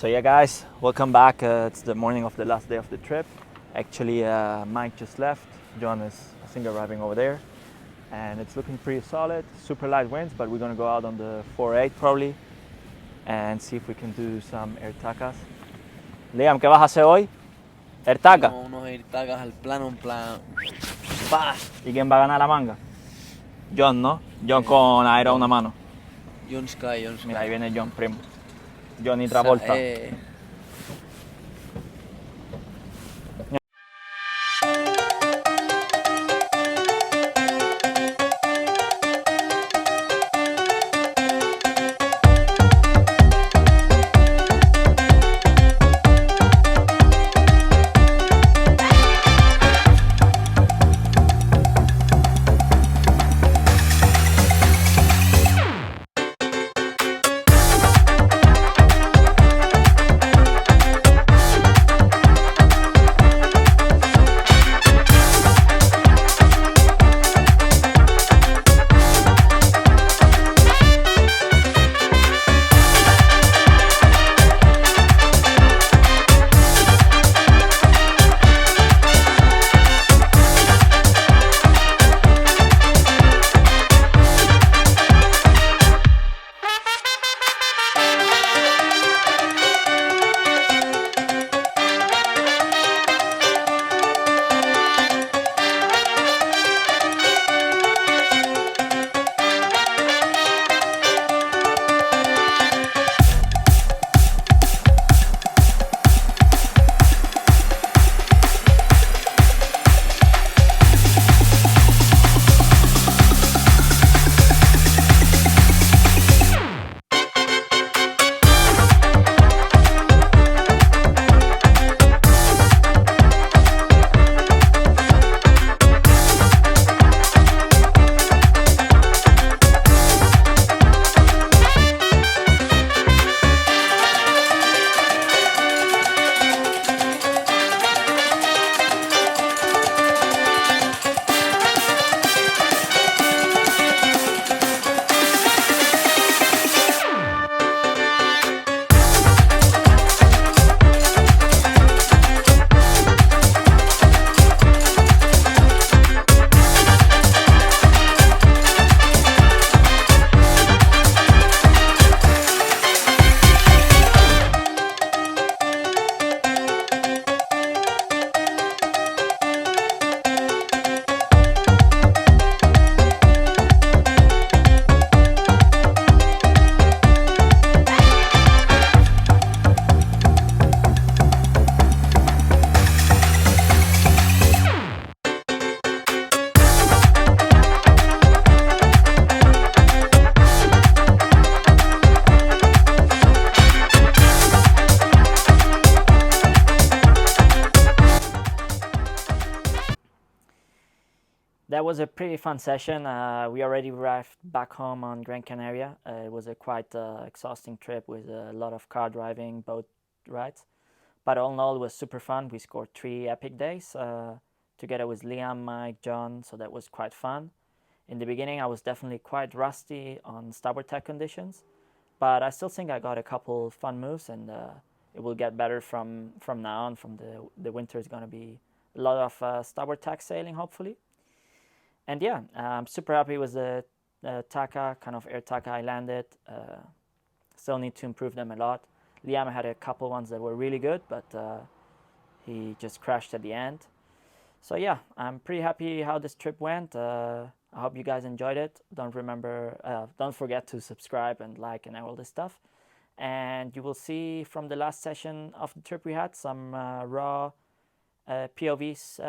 So yeah guys, welcome back. It's the morning of the last day of the trip. Actually Mike just left, John is I think arriving over there, and it's looking pretty solid. Super light winds, but we're gonna go out on the 4-8 probably and see if we can do some air takas. Liam, ¿qué vas a hacer hoy? Air taka. No, unos air takas al plano, en plan. ¡Bah! ¿Y quién va a ganar la manga? John, ¿no? John con aero a una mano. John Sky. Mira, ahí viene John, primo. Johnny Travolta. That was a pretty fun session. We already arrived back home on Gran Canaria. It was a quite exhausting trip with a lot of car driving, boat rides. But all in all, it was super fun. We scored 3 epic days together with Liam, Mike, John, so that was quite fun. In the beginning, I was definitely quite rusty on starboard tack conditions, but I still think I got a couple fun moves, and it will get better from now on. From the winter is going to be a lot of starboard tack sailing, hopefully. And yeah, I'm super happy with the Taka, kind of air Taka I landed. Still need to improve them a lot. Liam had a couple ones that were really good, but he just crashed at the end. So yeah, I'm pretty happy how this trip went. I hope you guys enjoyed it. Don't forget to subscribe and like and all this stuff. And you will see from the last session of the trip we had some raw POVs.